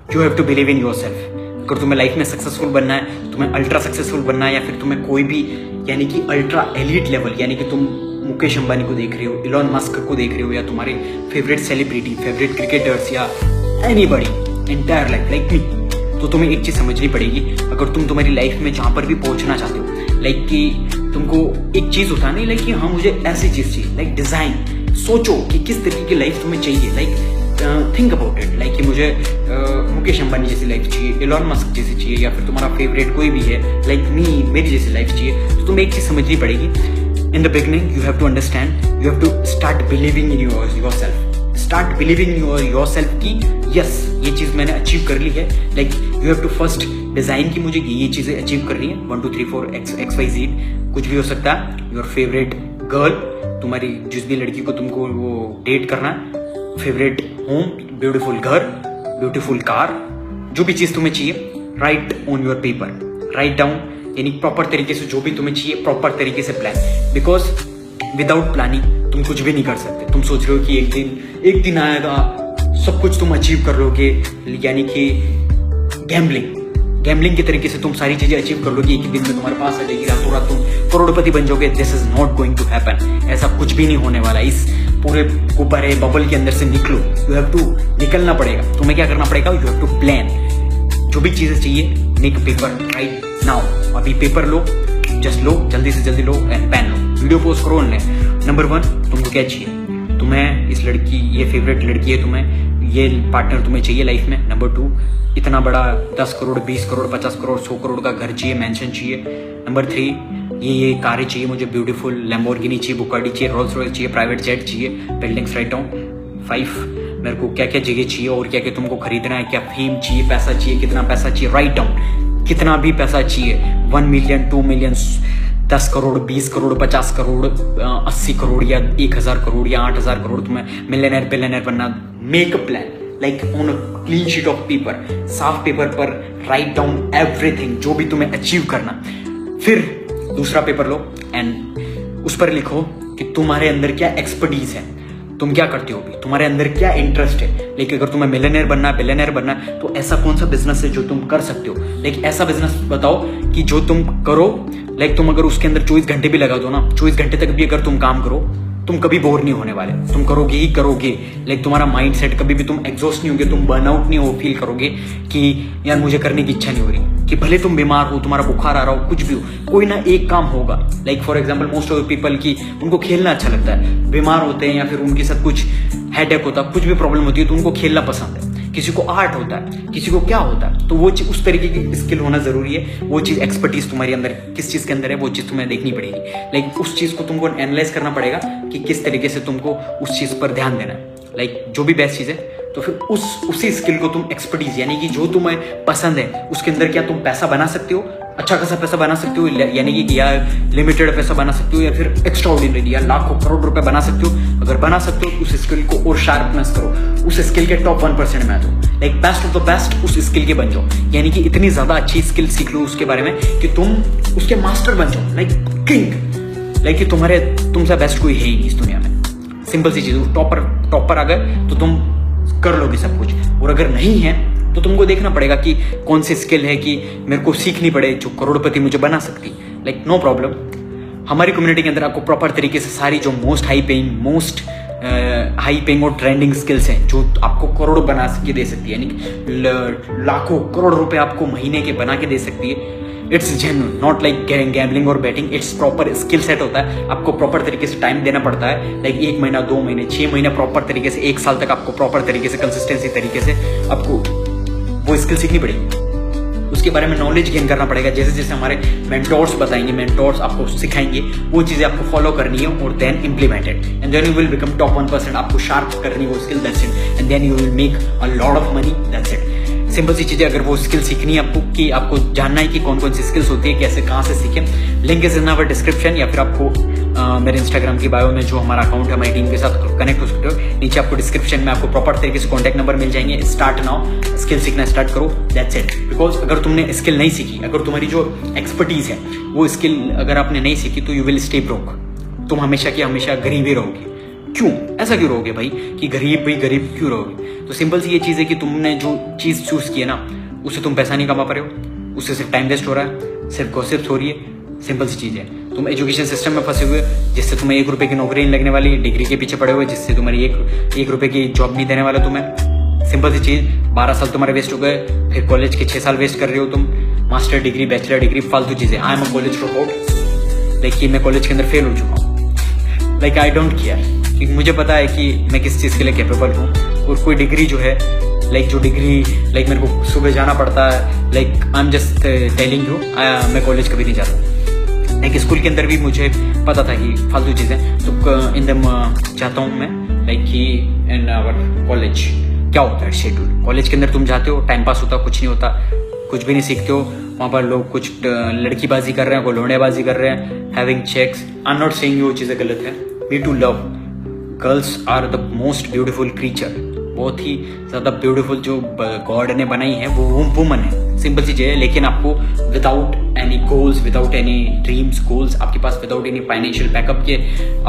You have to believe in yourself. अगर तुम्हें life में सक्सेसफुल बनना है, तुम्हें अल्ट्रा सक्सेसफुल बनना है, या फिर तुम्हें कोई भी यानी कि अल्ट्रा एलिट लेवल, यानी कि तुम मुकेश अंबानी को देख रहे हो, इलॉन मस्क को देख रहे हो, या तुम्हारे फेवरेट सेलिब्रिटी, फेवरेट क्रिकेटर्स, या anybody entire life like me, तो तुम्हें एक चीज समझनी पड़ेगी। अगर तुम तुम्हारी लाइफ में जहां पर भी पहुंचना चाहते हो, लाइक कि तुमको एक चीज होता है नहीं, लाइक कि हाँ मुझे ऐसी चीज चाहिए, लाइक डिजाइन, सोचो कि किस तरीके की लाइफ तुम्हें चाहिए, like think about it, like कि मुझे मुकेश अंबानी जैसी लाइफ चाहिए, इलॉन मस्क जैसी चाहिए, या फिर तुम्हारा फेवरेट कोई भी है लाइक मी, मेरी जैसी लाइफ चाहिए। तो तुम्हें एक चीज समझनी पड़ेगी। In the beginning you have to understand, you have to start believing in yourself, start believing in yourself की यस ये चीज मैंने अचीव कर ली है। Like you have to first design की मुझे ये चीजें अचीव करनी है, 1 2 3 4 XYZ, कुछ भी हो सकता है। योर फेवरेट गर्ल, तुम्हारी जिस भी लड़की को तुमको वो डेट करना है, फेवरेट होम, ब्यूटीफुल घर, ब्यूटीफुल कार, जो भी चीज तुम्हें चाहिए, right on your paper, write down, यानी प्रॉपर तरीके से जो भी तुम्हें चाहिए प्रॉपर तरीके से प्लान, बिकॉज विदाउट प्लानिंग तुम कुछ भी नहीं कर सकते। तुम सोच रहे हो कि एक दिन आएगा सब कुछ तुम अचीव कर लोगे, यानी कि गैम्बलिंग के तरीके से तुम सारी चीजें अचीव कर लोगे, एक ही दिन में तुम्हारे पास आ जाएगी, रातों रात तुम करोड़पति बन जाओगे। This is not going to happen, ऐसा कुछ भी नहीं होने वाला। इस पूरे ऊपर बबल के अंदर से निकलो, यू हैव टू निकलना पड़ेगा। तुम्हें क्या करना पड़ेगा, यू हैव टू प्लान, जो भी चीजें चाहिए, मेक पेपर राइट नाउ, अभी पेपर लो, जस्ट लो, जल्दी से जल्दी लो एंड पेन लो, वीडियो पोस्ट करो ऑनलाइन। नंबर 1 तुमको क्या चाहिए, तुम्हें इस लड़की, ये फेवरेट लड़की है, तुम्हें ये पार्टनर तुम्हें चाहिए लाइफ में। नंबर 2 इतना बड़ा 10 करोड़ 20 करोड़ 50 करोड़ 100 करोड़ का घर चाहिए, मैंशन चाहिए। नंबर 3 ये कारें चाहिए मुझे, ब्यूटीफुल लैम्बोर्गिनी चाहिए, बुगाटी चाहिए, रोल्स रॉयस चाहिए, प्राइवेट जेट चाहिए, बिल्डिंग्स राइट डाउन। 5 मेरे को क्या क्या जगह चाहिए और क्या क्या तुमको खरीदना है, क्या फेम चाहिए, पैसा चाहिए, कितना पैसा चाहिए, राइट डाउन, कितना भी पैसा चाहिए, 1 मिलियन 2 मिलियन 10 करोड़ 20 करोड़ 50 करोड़ 80 करोड़ या 1000 करोड़ या 8000 करोड़, तुम्हें मिलियनर बिलियनर बनना। Make a plan like on a clean sheet of paper, साफ पेपर पर राइट डाउन एवरीथिंग, जो भी तुम्हें अचीव करना। फिर दूसरा पेपर लो एंड उस पर लिखो कि तुम्हारे अंदर क्या एक्सपर्टीज है, तुम क्या करते हो, तुम्हारे अंदर क्या इंटरेस्ट है। लेकिन अगर तुम्हें मिलियनर बनना है, बिलियनर बनना है, तो ऐसा कौन सा बिजनेस है जो तुम कर सकते हो। लाइक ऐसा बिजनेस बताओ कि जो तुम करो, लाइक तुम अगर उसके अंदर 24 घंटे भी लगा दो ना, 24 घंटे तक भी अगर तुम काम करो, तुम कभी बोर नहीं होने वाले, तुम करोगे ही करोगे। लाइक तुम्हारा माइंड सेट कभी भी तुम एग्जॉस्ट नहीं होगे, तुम बर्नआउट नहीं हो फील करोगे कि यार मुझे करने की इच्छा नहीं हो रही, कि भले तुम बीमार हो, तुम्हारा बुखार आ रहा हो, कुछ भी हो, कोई ना एक काम होगा। Like for example most of the people की उनको खेलना अच्छा लगता है, बीमार होते हैं या फिर उनके साथ कुछ हेडेक होता है, कुछ भी प्रॉब्लम होती है तो उनको खेलना पसंद है। किसी को आर्ट होता है, किसी को क्या होता है, तो वो चीज उस तरीके की स्किल होना जरूरी है। वो चीज एक्सपर्टीज तुम्हारे अंदर किस चीज के अंदर है, वो चीज तुम्हें देखनी पड़ेगी। लाइक उस चीज को तुमको एनालाइज करना पड़ेगा कि किस तरीके से तुमको उस चीज पर ध्यान देना है। लाइक जो भी बेस्ट चीज है, तो फिर उसी स्किल को तुम एक्सपर्टीज, यानी कि जो तुम्हें पसंद है उसके अंदर क्या तुम पैसा बना सकते हो, अच्छा खासा पैसा बना सकते हो, यानी कि या लिमिटेड पैसा बना सकते हो, या फिर एक्स्ट्रा ऑर्डिनरी या लाखों करोड़ रुपए बना सकते हो। अगर बना सकते हो तो उस स्किल को और शार्पनेस करो, उस स्किल के टॉप 1% में आ जाओ, like best of the best उस स्किल के बन जाओ। यानी कि इतनी ज्यादा अच्छी स्किल सीख लो उसके बारे में कि तुम उसके मास्टर बन जाओ, लाइक किंग, लाइक कि तुमसे बेस्ट कोई है ही नहीं इस दुनिया में। सिंपल सी चीज, टॉपर आ गए तो तुम कर लोगे सब कुछ, और अगर नहीं है तो तुमको देखना पड़ेगा कि कौन सी स्किल है कि मेरे को सीखनी पड़े जो करोड़पति मुझे बना सकती। लाइक नो प्रॉब्लम, हमारी कम्युनिटी के अंदर आपको प्रॉपर तरीके से सारी जो मोस्ट हाई पेइंग और ट्रेंडिंग स्किल्स हैं जो आपको करोड़ बना के दे सकती है, यानी लाखों करोड़ रुपए आपको महीने के बना के दे सकती है। It's genuine, not like gambling और betting. It's proper skill set होता है, आपको प्रॉपर तरीके से टाइम देना पड़ता है। लाइक 1 महीना 2 महीने 6 महीने प्रॉपर तरीके से, 1 साल तक आपको प्रॉपर तरीके से कंसिस्टेंसी तरीके से आपको वो स्किल सीखनी पड़ेगी, उसके बारे में नॉलेज गेन करना पड़ेगा। जैसे जैसे हमारे मेंटोर्स बताएंगे, मेंटोर्स आपको सिखाएंगे, वो चीजें आपको फॉलो करनी है और then implemented and then you will become top 1%। आपको शार्प करनी है वो skill, that's it, and then you will make a lot of money, that's it. Simple सी चीजें, अगर वो स्किल सीखनी है आपको, कि आपको जानना है कि कौन कौन सी स्किल्स होती है, कैसे कहाँ से सीखें, link is in our description, या फिर आपको मेरे इंस्टाग्राम की बायो में जो हमारा अकाउंट है हमारी टीम के साथ कनेक्ट हो सकते हो। नीचे आपको डिस्क्रिप्शन में आपको प्रॉपर तरीके से कॉन्टैक्ट नंबर मिल जाएंगे। स्टार्ट नाउ, स्किल सीखना स्टार्ट करो, दैट्स इट। बिकॉज अगर तुमने स्किल नहीं सीखी, अगर तुम्हारी जो एक्सपर्टीज है वो स्किल अगर आपने नहीं सीखी, तो यू विल स्टे ब्रोक, तुम हमेशा की हमेशा गरीब ही रहोगे। क्यों ऐसा क्यों रहोगे भाई कि गरीब भाई गरीब क्यों रहोगे? तो सिंपल सी ये चीज़ है कि तुमने जो चीज़ चूज की है ना, उससे तुम पैसा नहीं कमा पा रहे हो, उससे सिर्फ टाइम वेस्ट हो रहा है, सिर्फ गॉसिप्स हो रही है। सिंपल सी चीज़ है, तुम एजुकेशन सिस्टम में फंसे हुए जिससे तुम्हें 1 रुपए की नौकरी नहीं लगने वाली, डिग्री के पीछे पड़े हुए जिससे तुम्हारी एक रुपए की जॉब नहीं देने वाला तुम्हें। सिंपल सी चीज़, 12 साल तुम्हारे वेस्ट हो गए, फिर कॉलेज के 6 साल वेस्ट कर रहे हो तुम, मास्टर डिग्री बैचलर डिग्री फालतू चीज़ें। I am a college drop out, like मैं कॉलेज के अंदर फेल हो चुका हूँ। लाइक आई डोंट केयर, क्योंकि मुझे पता है कि मैं किस चीज़ के लिए कैपेबल हूँ। और कोई डिग्री जो है लाइक जो डिग्री लाइक मेरे को सुबह जाना पड़ता है, like I am just telling you, मैं कॉलेज कभी नहीं जाता। लाइक स्कूल के अंदर भी मुझे पता था कि फालतू चीज़ें, तो इन दम चाहता हूँ मैं लाइक कि इन आवर कॉलेज क्या होता है शेड्यूल। कॉलेज के अंदर तुम जाते हो, टाइम पास होता, कुछ नहीं होता, कुछ भी नहीं सीखते हो। वहाँ पर लोग कुछ लड़कीबाजी कर रहे हैं, कोई लोड़ेबाजी कर रहे हैं, having checks. I am not saying वो चीज़ें गलत है। We too love, girls are the most beautiful creature, बहुत ही ज़्यादा ब्यूटीफुल जो गॉड ने बनाई है वो वुमन है। सिंपल सी चीज़ है, लेकिन आपको without any goals, without any dreams goals, आपके पास विदाउट एनी फाइनेंशियल बैकअप के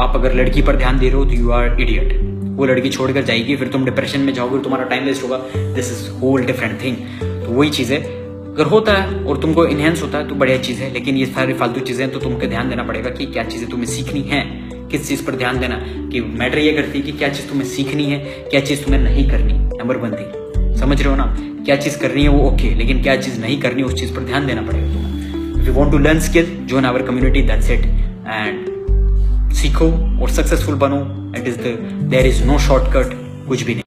आप अगर लड़की पर ध्यान दे रहे हो तो यू आर इडियट। वो लड़की छोड़कर जाएगी, फिर तुम डिप्रेशन में जाओगे, तुम्हारा टाइम वेस्ट होगा। This is whole different thing. तो वही चीज़ है, अगर होता है और तुमको इनहेंस होता है तो बढ़िया चीज़ है, लेकिन ये सारी फालतू चीज़ें तो तुमको ध्यान देना पड़ेगा कि क्या चीज़ें तुम्हें सीखनी है, किस चीज़ पर ध्यान देना। कि मैटर ये करती है कि क्या चीज़ तुम्हें सीखनी है, क्या चीज़ तुम्हें नहीं करनी। नंबर 1 थिंग, समझ रहे हो ना? क्या चीज़ करनी है वो ओके, लेकिन क्या चीज़ नहीं करनी उस चीज़ पर ध्यान देना पड़ेगा तुम्हें। If you want to learn skill, join our community, that's it. And सीखो और सक्सेसफुल बनो। It is there is no shortcut, कुछ भी नहीं।